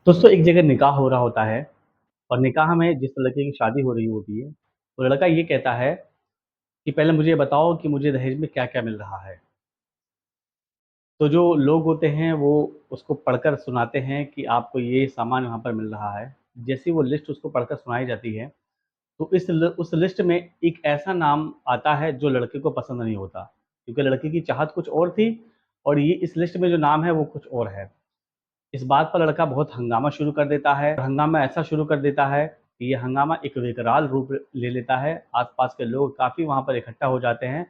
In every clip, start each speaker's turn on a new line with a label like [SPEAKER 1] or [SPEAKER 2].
[SPEAKER 1] दोस्तों एक जगह निकाह हो रहा होता है और निकाह में जिस लड़के की शादी हो रही होती है, वो लड़का ये कहता है कि पहले मुझे ये बताओ कि मुझे दहेज में क्या-क्या मिल रहा है। तो जो लोग होते हैं वो उसको पढ़कर सुनाते हैं कि आपको ये सामान वहाँ पर मिल रहा है। जैसे ही वो लिस्ट उसको पढ़कर सुनाई जाती है, तो उस लिस्ट में एक ऐसा नाम आता है जो लड़के को पसंद नहीं होता, क्योंकि लड़के की चाहत कुछ और थी और ये इस लिस्ट में जो नाम है वो कुछ और है। इस बात पर लड़का बहुत हंगामा शुरू कर देता है और हंगामा ऐसा शुरू कर देता है कि ये हंगामा एक विकराल रूप ले लेता है। आस-पास के लोग काफ़ी वहाँ पर इकट्ठा हो जाते हैं।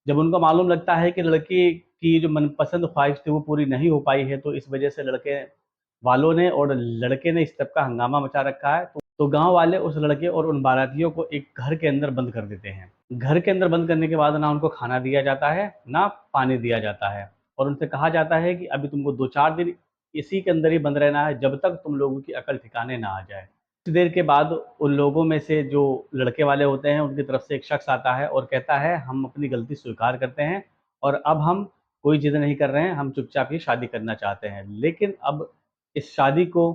[SPEAKER 1] जब उनको मालूम लगता है कि लड़के की जो मनपसंद ख़्वाहिश थी वो पूरी नहीं हो पाई है, तो इस वजह से लड़के वालों ने और लड़के ने इस टाइप का हंगामा मचा रखा है। तो गाँव वाले उस लड़के और उन बारातियों को एक घर के अंदर बंद कर देते हैं। घर के अंदर बंद करने के बाद ना उनको खाना दिया जाता है, ना पानी दिया जाता है और उनसे कहा जाता है कि अभी तुमको 2-4 दिन इसी के अंदर ही बंद रहना है, जब तक तुम लोगों की अकल ठिकाने ना आ जाए। कुछ देर के बाद उन लोगों में से जो लड़के वाले होते हैं, उनकी तरफ से एक शख्स आता है और कहता है, "हम अपनी गलती स्वीकार करते हैं और अब हम कोई ज़िद नहीं कर रहे हैं, हम चुपचाप ही शादी करना चाहते हैं।" लेकिन अब इस शादी को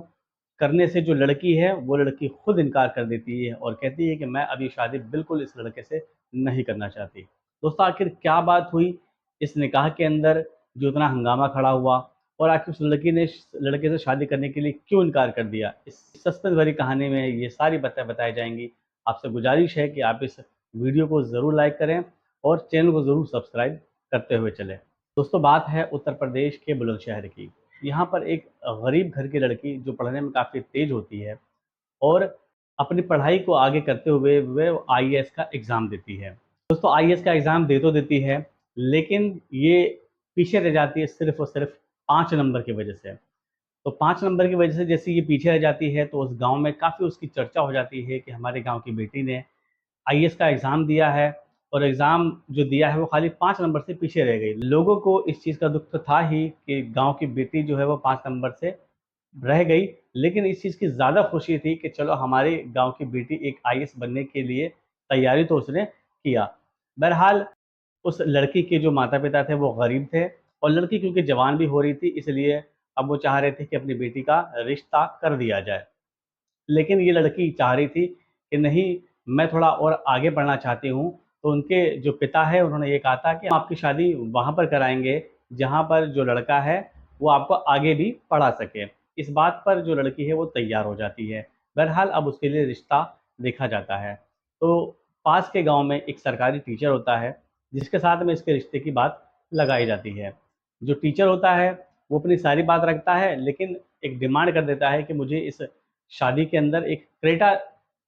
[SPEAKER 1] करने से जो लड़की है, वो लड़की खुद इनकार कर देती है और कहती है कि मैं अब ये शादी बिल्कुल इस लड़के से नहीं करना चाहती। दोस्तों आखिर क्या बात हुई इस निकाह के अंदर जो इतना हंगामा खड़ा हुआ और आखिर उस लड़की ने लड़के से शादी करने के लिए क्यों इनकार कर दिया? इस सस्पेंस भरी कहानी में ये सारी बातें बताई जाएँगी। आपसे गुज़ारिश है कि आप इस वीडियो को ज़रूर लाइक करें और चैनल को ज़रूर सब्सक्राइब करते हुए चलें। दोस्तों बात है उत्तर प्रदेश के बुलंदशहर की। यहाँ पर एक गरीब घर की लड़की जो पढ़ने में काफ़ी तेज़ होती है और अपनी पढ़ाई को आगे करते हुए वे आईएएस का एग्ज़ाम देती है। दोस्तों आईएएस का एग्ज़ाम दे तो देती है, लेकिन ये पीछे रह जाती है सिर्फ़ और सिर्फ़ 5 नंबर की वजह से। तो 5 नंबर की वजह से जैसे ये पीछे रह जाती है, तो उस गाँव में काफ़ी उसकी चर्चा हो जाती है कि हमारे गाँव की बेटी ने आईएएस का एग्ज़ाम दिया है और एग्ज़ाम जो दिया है वो खाली 5 नंबर से पीछे रह गई। लोगों को इस चीज़ का दुःख तो था ही कि गाँव की बेटी जो है वो 5 नंबर से रह गई, लेकिन इस चीज़ की ज़्यादा खुशी थी कि चलो हमारे गाँव की बेटी एक आईएएस बनने के लिए तैयारी तो उसने किया। बहरहाल उस लड़की के जो माता-पिता थे वो गरीब थे और लड़की क्योंकि जवान भी हो रही थी इसलिए अब वो चाह रहे थे कि अपनी बेटी का रिश्ता कर दिया जाए। लेकिन ये लड़की चाह रही थी कि नहीं मैं थोड़ा और आगे बढ़ना चाहती हूँ, तो उनके जो पिता हैं उन्होंने ये कहा था कि हम आपकी शादी वहाँ पर कराएँगे जहाँ पर जो लड़का है वो आपको आगे भी पढ़ा सके। इस बात पर जो लड़की है वो तैयार हो जाती है। बहरहाल अब उसके लिए रिश्ता देखा जाता है। तो पास के गाँव में एक सरकारी टीचर होता है, जिसके साथ में इसके रिश्ते की बात लगाई जाती है। जो टीचर होता है, वो अपनी सारी बात रखता है, लेकिन एक डिमांड कर देता है कि मुझे इस शादी के अंदर एक क्रेटा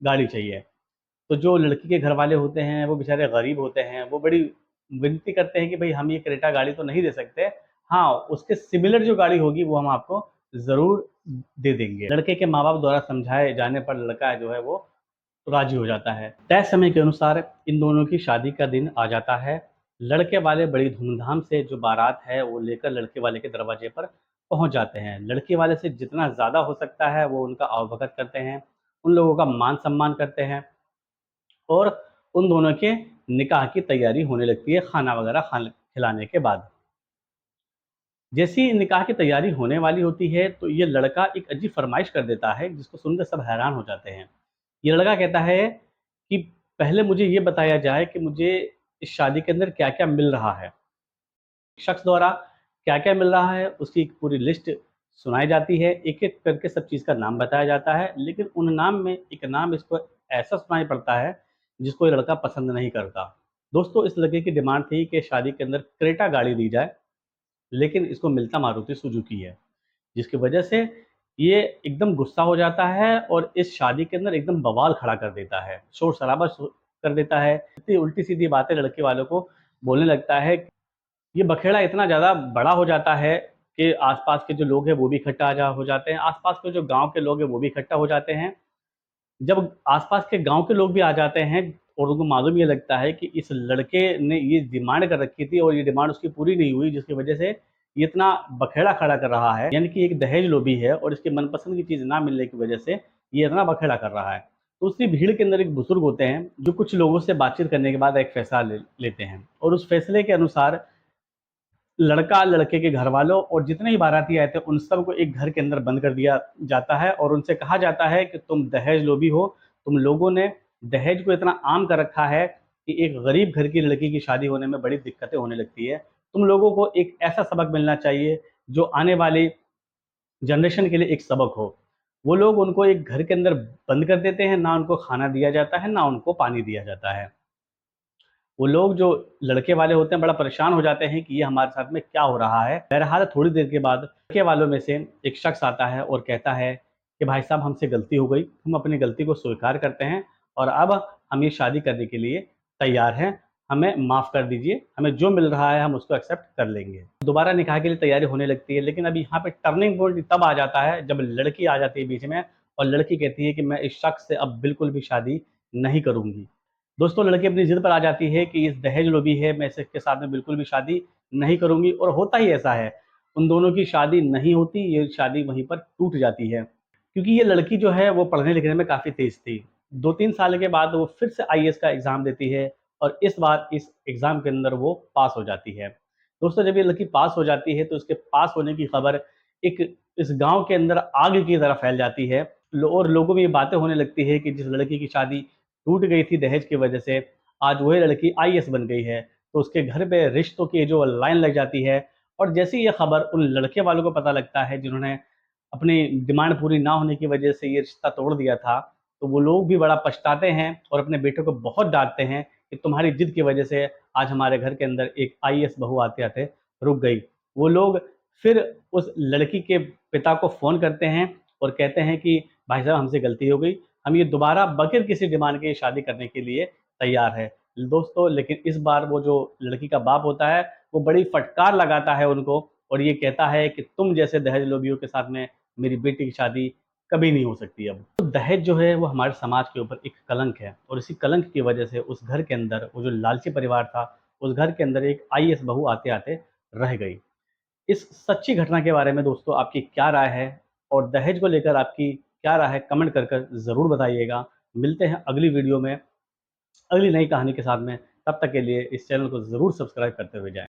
[SPEAKER 1] गाड़ी चाहिए। तो जो लड़की के घरवाले होते हैं, वो बेचारे गरीब होते हैं, वो बड़ी विनती करते हैं कि भई हम ये क्रेटा गाड़ी तो नहीं दे सकते। हाँ, उसके सिमिलर जो गाड़ी होगी वो हम आपको ज़रूर दे देंगे। लड़के के माँ-बाप द्वारा समझाए जाने पर लड़का जो है वो राज़ी हो जाता है। तय समय के अनुसार इन दोनों की शादी का दिन आ जाता है। लड़के वाले बड़ी धूमधाम से जो बारात है वो लेकर लड़के वाले के दरवाजे पर पहुँच जाते हैं। लड़के वाले से जितना ज़्यादा हो सकता है वो उनका आवभगत करते हैं, उन लोगों का मान-सम्मान करते हैं और उन दोनों के निकाह की तैयारी होने लगती है खाना वगैरह खिलाने के बाद। जैसे ही निकाह की तैयारी होने वाली होती है तो ये लड़का एक अजीब फ़रमाइश कर देता है जिसको सुनकर सब हैरान हो जाते हैं। ये लड़का कहता है कि पहले मुझे ये बताया जाए कि मुझे इस शादी के अंदर क्या-क्या मिल रहा है। शख्स द्वारा क्या-क्या मिल रहा है, उसकी एक पूरी लिस्ट सुनाई जाती है, एक-एक करके सब चीज़ का नाम बताया जाता है, लेकिन उन नाम में एक नाम इसको ऐसा सुनाई पड़ता है, जिसको ये लड़का पसंद नहीं करता। दोस्तों, इस लड़के की डिमांड थी कि शादी के अंदर क्रेटा गाड़ी दी जाए, लेकिन इसको मिलता मारुति सुजुकी है। जिसकी वजह से ये एकदम गुस्सा हो जाता है और इस शादी के अंदर एकदम बवाल खड़ा कर देता है, शोर-शराबा कर देता है, इतनी उल्टी-सीधी बातें लड़के वालों को बोलने लगता है। ये बखेड़ा इतना ज़्यादा बड़ा हो जाता है कि आस-पास के जो लोग हैं वो भी इकट्ठा जा हो जाते हैं, आस-पास के जो गाँव के लोग हैं वो भी इकट्ठा हो जाते हैं। जब आस-पास के गाँव के लोग भी आ जाते हैं और उनको मालूम ये लगता है कि इस लड़के ने ये डिमांड कर रखी थी और ये डिमांड उसकी पूरी नहीं हुई, जिसकी वजह से ये इतना बखेड़ा खड़ा कर रहा है, यानी कि एक दहेज लोभी है और इसकी मनपसंद की चीज़ ना मिलने की वजह से ये इतना बखेड़ा कर रहा है। तो उसी भीड़ के अंदर एक बुजुर्ग होते हैं, जो कुछ लोगों से बातचीत करने के बाद एक फैसला लेते हैं और उस फैसले के अनुसार लड़का, लड़के के घरवालों और जितने भी बाराती आए थे उन सबको एक घर के अंदर बंद कर दिया जाता है और उनसे कहा जाता है कि तुम दहेज लोभी हो, तुम लोगों ने दहेज को इतना आम कर रखा है कि एक गरीब घर की लड़की की शादी होने में बड़ी दिक्कतें होने लगती है। तुम लोगों को एक ऐसा सबक मिलना चाहिए जो आने वाली जनरेशन के लिए एक सबक हो। वो लोग उनको एक घर के अंदर बंद कर देते हैं, ना उनको खाना दिया जाता है, ना उनको पानी दिया जाता है। वो लोग जो लड़के वाले होते हैं बड़ा परेशान हो जाते हैं कि ये हमारे साथ में क्या हो रहा है। बहरहाल थोड़ी देर के बाद लड़के वालों में से एक शख्स आता है और कहता है कि भाई साहब हमसे गलती हो गई, हम अपनी गलती को स्वीकार करते हैं और अब हम ये शादी करने के लिए तैयार हैं, हमें माफ़ कर दीजिए, हमें जो मिल रहा है हम उसको एक्सेप्ट कर लेंगे। दोबारा निकाह के लिए तैयारी होने लगती है, लेकिन अब यहाँ पे टर्निंग पॉइंट तब आ जाता है जब लड़की आ जाती है बीच में और लड़की कहती है कि मैं इस शख्स से अब बिल्कुल भी शादी नहीं करूँगी। दोस्तों लड़की अपनी ज़िद पर आ जाती है कि इस दहेज लोभी है, मैं इसके साथ में बिल्कुल भी शादी नहीं करूँगी और होता ही ऐसा है। उन दोनों की शादी नहीं होती, ये शादी वहीं पर टूट जाती है। क्योंकि ये लड़की जो है वो पढ़ने-लिखने में काफ़ी तेज़ थी। 2-3 साल के बाद वो फिर से आईएएस का एग्ज़ाम देती है और इस बार इस एग्ज़ाम के अंदर वो पास हो जाती है। दोस्तों जब ये लड़की पास हो जाती है तो उसके पास होने की खबर एक इस गाँव के अंदर आग की तरह फैल जाती है। और लोगों में ये बातें होने लगती है कि जिस लड़की की शादी टूट गई थी दहेज की वजह से, आज वही लड़की आईएएस बन गई है। तो उसके घर पे रिश्तों की जो लाइन लग जाती है और जैसे ही ये खबर उन लड़के वालों को पता लगता है जिन्होंने अपनी डिमांड पूरी ना होने की वजह से ये रिश्ता तोड़ दिया था, तो वो लोग भी बड़ा पछताते हैं और अपने बेटे को बहुत डाँटते हैं कि तुम्हारी ज़िद की वजह से आज हमारे घर के अंदर एक आईएएस बहू आते-आते रुक गई। वो लोग फिर उस लड़की के पिता को फ़ोन करते हैं और कहते हैं कि भाई साहब हमसे गलती हो गई, हम ये दोबारा बगैर किसी डिमांड के शादी करने के लिए तैयार है। दोस्तों लेकिन इस बार वो जो लड़की का बाप होता है, वो बड़ी फटकार लगाता है उनको और ये कहता है कि तुम जैसे दहेज लोभियों के साथ में मेरी बेटी की शादी कभी नहीं हो सकती अब। तो दहेज जो है वो हमारे समाज के ऊपर एक कलंक है और इसी कलंक की वजह से उस घर के अंदर वो जो लालची परिवार था, उस घर के अंदर एक आईएएस बहू आते-आते रह गई। इस सच्ची घटना के बारे में दोस्तों आपकी क्या राय है? और दहेज को लेकर आपकी क्या राय है? कमेंट कर ज़रूर बताइएगा। मिलते हैं अगली वीडियो में, अगली नई कहानी के साथ में। तब तक के लिए इस चैनल को ज़रूर सब्सक्राइब करते हुए जाएँ।